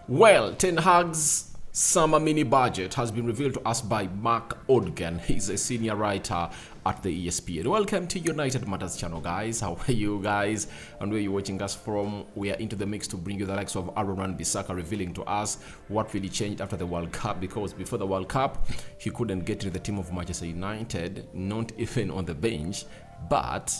Well, Ten Hag's summer mini budget has been revealed to us by Mark Odgen. He's a senior writer at the ESPN. Welcome to United Matters channel, guys. How are you guys? And where are you watching us from? We are into the mix to bring you the likes of Wan-Bissaka revealing to us what really changed after the World Cup, because before the World Cup, he couldn't get into the team of Manchester United, not even on the bench. But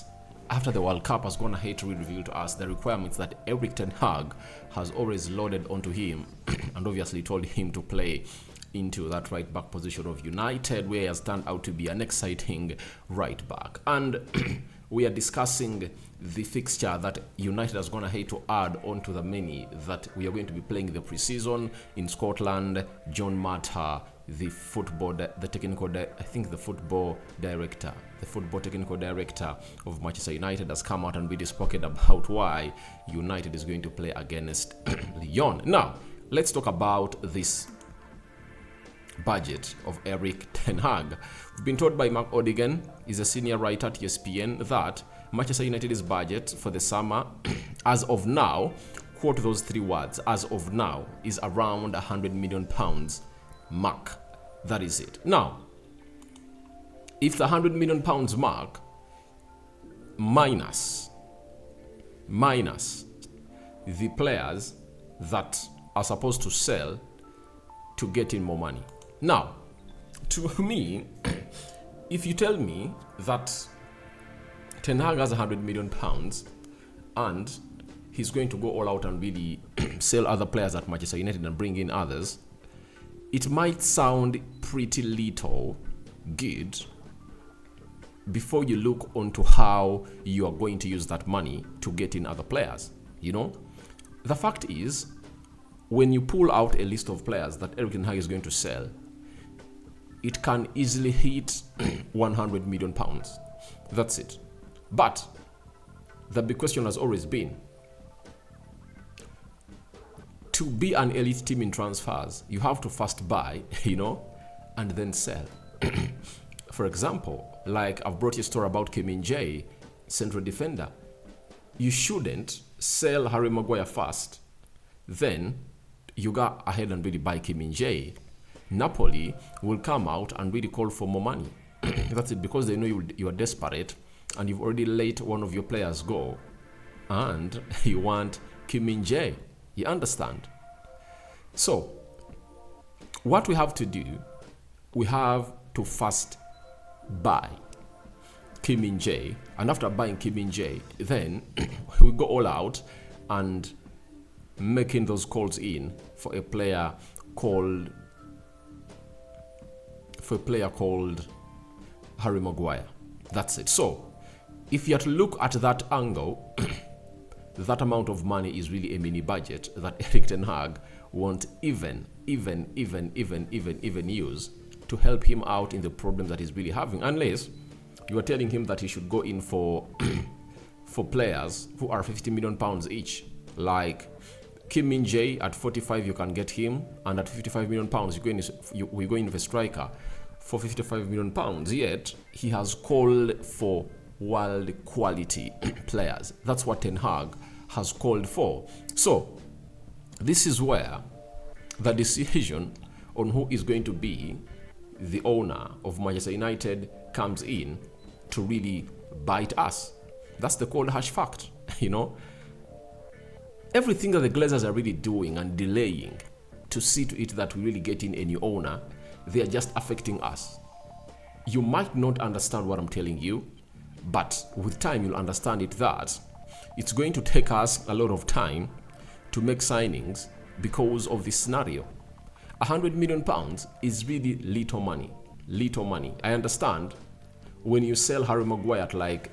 after the World Cup has gone ahead to reveal to us the requirements that Erik ten Hag has always loaded onto him and obviously told him to play into that right back position of United, where he has turned out to be an exciting right back. And we are discussing the fixture that United has gone ahead to add onto the menu that we are going to be playing the pre-season in Scotland. John Matter, the football technical director of Manchester United, has come out and really spoken about why United is going to play against Lyon. Now, let's talk about this budget of Erik ten Hag. We've been told by Mark Odegen, is a senior writer at ESPN, that Manchester United's budget for the summer, as of now, quote those three words, as of now, is around £100 million mark. That is it. Now, if the £100 million mark minus the players that are supposed to sell to get in more money. Now, to me, if you tell me that Ten Hag has £100 million and he's going to go all out and really sell other players at Manchester United and bring in others, it might sound pretty little good before you look onto how you are going to use that money to get in other players. You know, the fact is, when you pull out a list of players that Erik ten Hag is going to sell, it can easily hit £100 million. That's it. But the big question has always been, to be an elite team in transfers, you have to first buy, and then sell. For example, like I've brought you a story about Kim Min-jae, central defender. You shouldn't sell Harry Maguire first, then you go ahead and really buy Kim Min-jae. Napoli will come out and really call for more money. That's it, because they know you are desperate and you've already let one of your players go and you want Kim Min-jae. You understand? So, what we have to do, we have to first buy Kim Min-jae, and after buying Kim Min-jae, then we go all out and making those calls in for a player called Harry Maguire. That's it. So, if you have to look at that angle, that amount of money is really a mini budget that Erik ten Hag won't even use to help him out in the problem that he's really having, unless you are telling him that he should go in for players who are £50 million each, like Kim Min-jae. At 45 you can get him, and at £55 million we go in with a striker for £55 million. Yet he has called for world quality players. That's what Ten Hag has called for. So this is where the decision on who is going to be the owner of Manchester United comes in to really bite us. That's the cold harsh fact. Everything that the Glazers are really doing and delaying to see to it that we really get in a new owner, they are just affecting us. You might not understand what I'm telling you, but with time you'll understand it, that it's going to take us a lot of time to make signings because of this scenario. £100 million is really little money. I understand when you sell Harry Maguire at like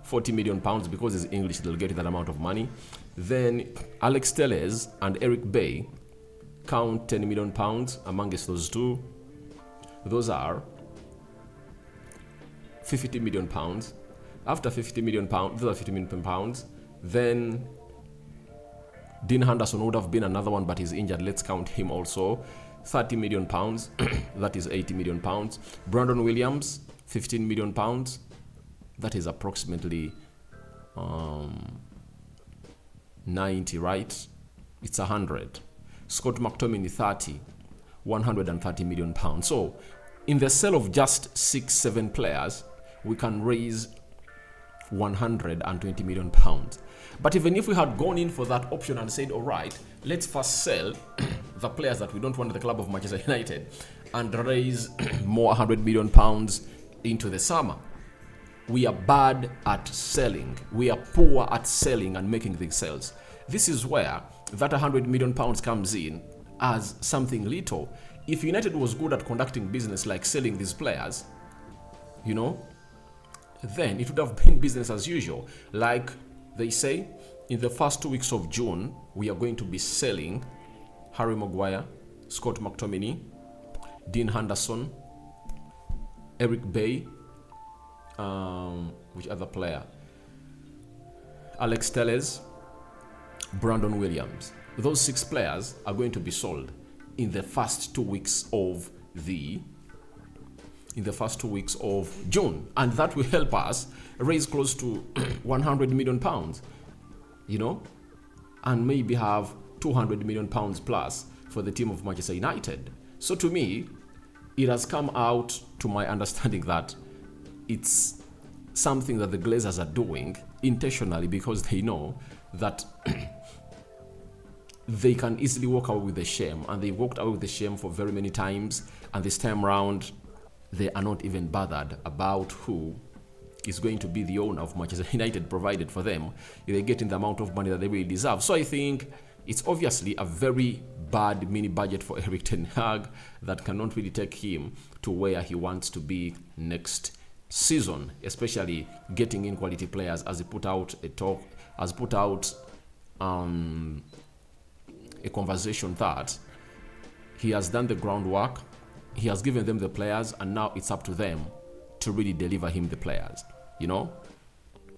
£40 million, because it's English, they'll get that amount of money. Then Alex Telles and Eric Bay count £10 million amongst those two. Those are £50 million. After £50 million, those are £50 million. Then Dean Henderson would have been another one, but he's injured. Let's count him also. £30 million. That is £80 million. Brandon Williams, £15 million. That is approximately 90, right? It's 100. Scott McTominay 30, 130 million pounds. So in the sale of just 6-7 players, we can raise 120 million pounds. But even if we had gone in for that option and said, all right, let's first sell the players that we don't want at the club of Manchester United and raise more 100 million pounds into the summer. We are bad at selling. We are poor at selling and making these sales. This is where that 100 million pounds comes in as something little. If United was good at conducting business like selling these players, then it would have been business as usual. Like they say, in the first 2 weeks of June, we are going to be selling Harry Maguire, Scott McTominay, Dean Henderson, Eric Bay, which other player? Alex Telles, Brandon Williams. Those 6 players are going to be sold in the first 2 weeks of June, and that will help us raise close to 100 million pounds, and maybe have 200 million pounds plus for the team of Manchester United. So to me, it has come out to my understanding that it's something that the Glazers are doing intentionally because they know that they can easily walk away with the shame, and they walked away with the shame for very many times, and this time round they are not even bothered about who is going to be the owner of Manchester United, provided for them if they get in the amount of money that they really deserve. So I think it's obviously a very bad mini budget for Erik ten Hag that cannot really take him to where he wants to be next season, especially getting in quality players, as he put out a conversation that he has done the groundwork, he has given them the players, and now it's up to them to really deliver him the players.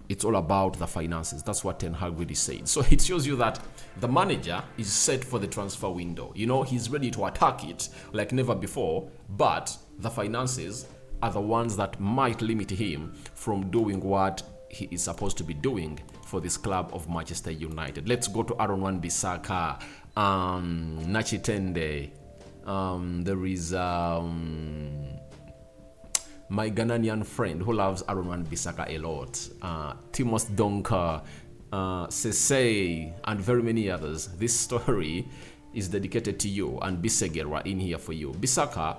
It's all about the finances. That's what Ten Hag really said. So it shows you that the manager is set for the transfer window. He's ready to attack it like never before, but the finances are the ones that might limit him from doing what he is supposed to be doing for this club of Manchester United. Let's go to Aaron Wan-Bissaka, Nachi Tende. There is my Ghanaian friend who loves Aaron Wan-Bissaka a lot, Timos Donker, Sese, and very many others. This story is dedicated to you, and Bisegel are in here for you. Bissaka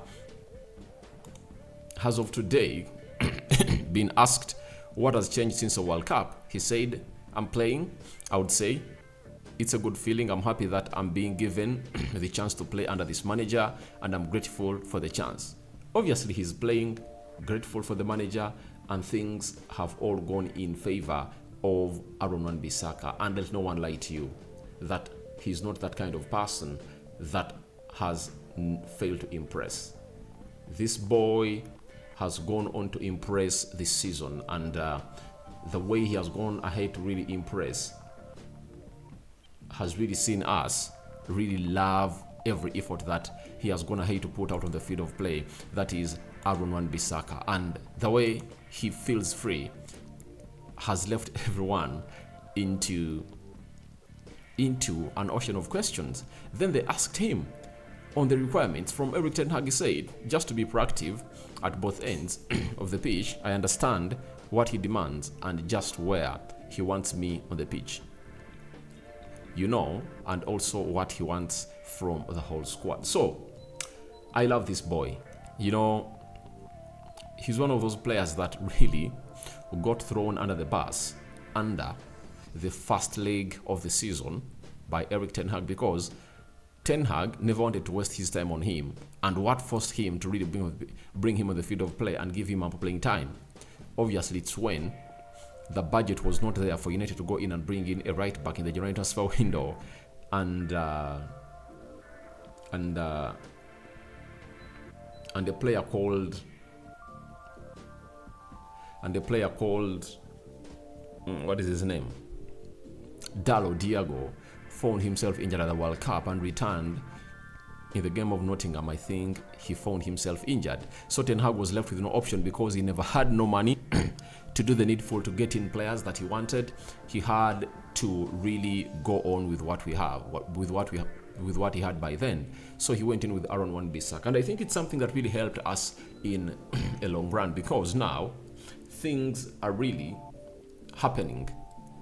has of today been asked what has changed since the World Cup. He said, I'm playing. I would say it's a good feeling. I'm happy that I'm being given the chance to play under this manager, and I'm grateful for the chance. Obviously, he's playing, grateful for the manager, and things have all gone in favor of Aaron Wan-Bissaka. And let no one lie to you that he's not that kind of person that has failed to impress. This boy has gone on to impress this season, and the way he has gone ahead to really impress has really seen us really love every effort that he has gone ahead to put out on the field of play. That is Aaron Wan-Bissaka, and the way he feels free has left everyone into an ocean of questions. Then they asked him on the requirements from Erik ten Hag. He said, just to be proactive at both ends of the pitch, I understand what he demands and just where he wants me on the pitch. And also what he wants from the whole squad. So, I love this boy. He's one of those players that really got thrown under the bus under the first leg of the season by Erik ten Hag, because Ten Hag never wanted to waste his time on him, and what forced him to really bring him on the field of play and give him ample playing time? Obviously, it's when the budget was not there for United to go in and bring in a right back in the January transfer window, and a player called what is his name? Dalo Diago found himself injured at the World Cup and returned in the game of Nottingham. I think he found himself injured. So Ten Hag was left with no option because he never had no money to do the needful to get in players that he wanted. He had to really go on with what we have, with what he had by then. So he went in with Aaron Wan-Bissaka. And I think it's something that really helped us in a long run, because now things are really happening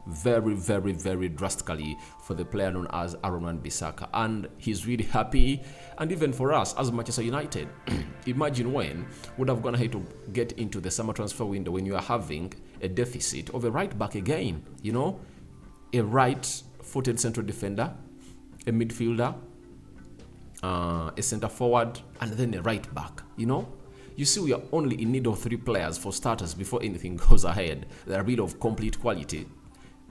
very, very, very drastically for the player known as Aaron Wan-Bissaka, and he's really happy. And even for us as Manchester United, imagine when would have gone ahead to get into the summer transfer window when you are having a deficit of a right back again, you know, a right-footed central defender, a midfielder, a centre forward, and then a right back, you know. You see, we are only in need of 3 players for starters before anything goes ahead. They are really of complete quality.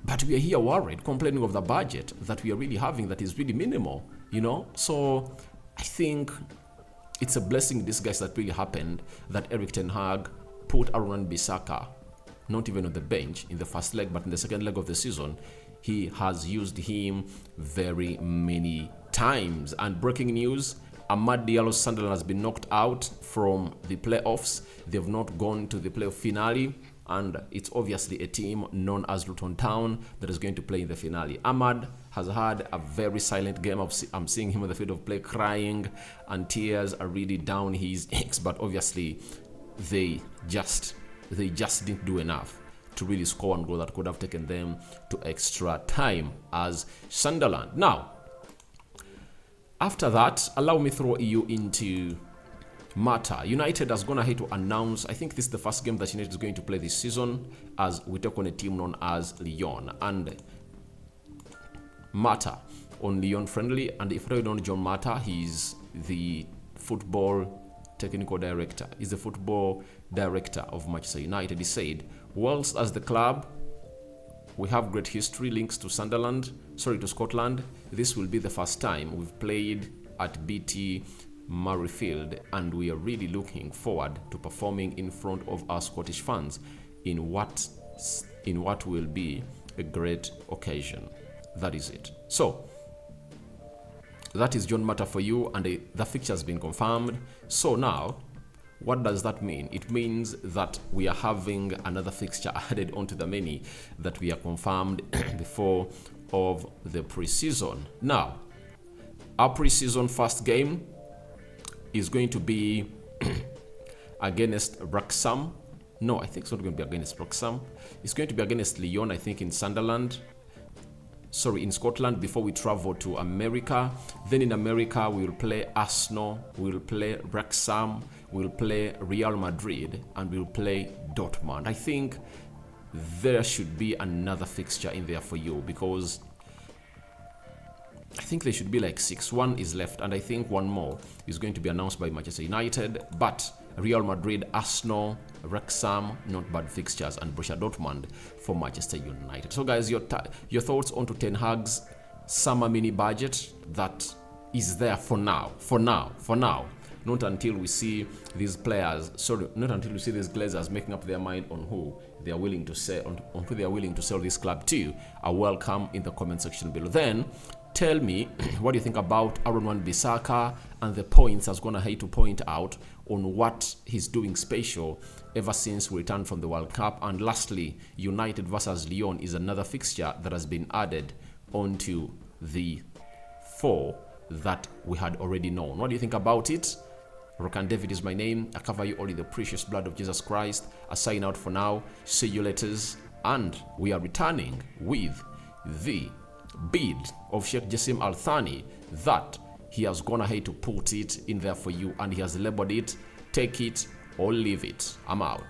But we are here worried, complaining of the budget that we are really having that is really minimal, you know. So I think it's a blessing in disguise that really happened that Erik ten Hag put Aaron Wan-Bissaka not even on the bench in the first leg, but in the second leg of the season, he has used him very many times. And breaking news, Amad Diallo's Sunderland has been knocked out from the playoffs. They've not gone to the playoff finale. And it's obviously a team known as Luton Town that is going to play in the finale. Ahmad has had a very silent game. I'm seeing him on the field of play crying, and tears are really down his cheeks. But obviously, they just didn't do enough to really score one goal that could have taken them to extra time as Sunderland. Now, after that, allow me throw you into matter. United has gone ahead to announce, I think this is the first game that United is going to play this season, as we take on a team known as Lyon. And Mata on Lyon friendly, and if you don't know John Mata, he's the football technical director. He's the football director of Manchester United. He said, whilst as the club we have great history links to Scotland, this will be the first time we've played at BT Murrayfield, and we are really looking forward to performing in front of our Scottish fans in what will be a great occasion. That is it. So that is John Mata for you, and the fixture has been confirmed. So now, what does that mean? It means that we are having another fixture added onto the many that we are confirmed before of the pre-season. Now, our pre-season first game is going to be against Wrexham. No, I think it's not going to be against Wrexham. It's going to be against Lyon, I think, in Scotland, before we travel to America. Then in America, we'll play Arsenal, we'll play Wrexham, we'll play Real Madrid, and we'll play Dortmund. I think there should be another fixture in there for you, because I think there should be like 6. One is left, and I think one more is going to be announced by Manchester United. But Real Madrid, Arsenal, Wrexham, not bad fixtures, and Borussia Dortmund for Manchester United. So guys, your thoughts onto Ten Hag's summer mini budget that is there for now. Not until we see these players, not until we see these Glazers making up their mind on who they are willing to sell, on who they are willing to sell this club to. Are welcome in the comment section below. Then tell me what you think about Aaron Wan-Bissaka and the points I was going to hate to point out on what he's doing special ever since we returned from the World Cup. And lastly, United versus Lyon is another fixture that has been added onto the 4 that we had already known. What do you think about it? Rokan David is my name. I cover you all in the precious blood of Jesus Christ. I sign out for now. See you later. And we are returning with the bid of Sheikh Jassim Al Thani that he has gone ahead to put it in there for you, and he has labeled it, take it or leave it. I'm out.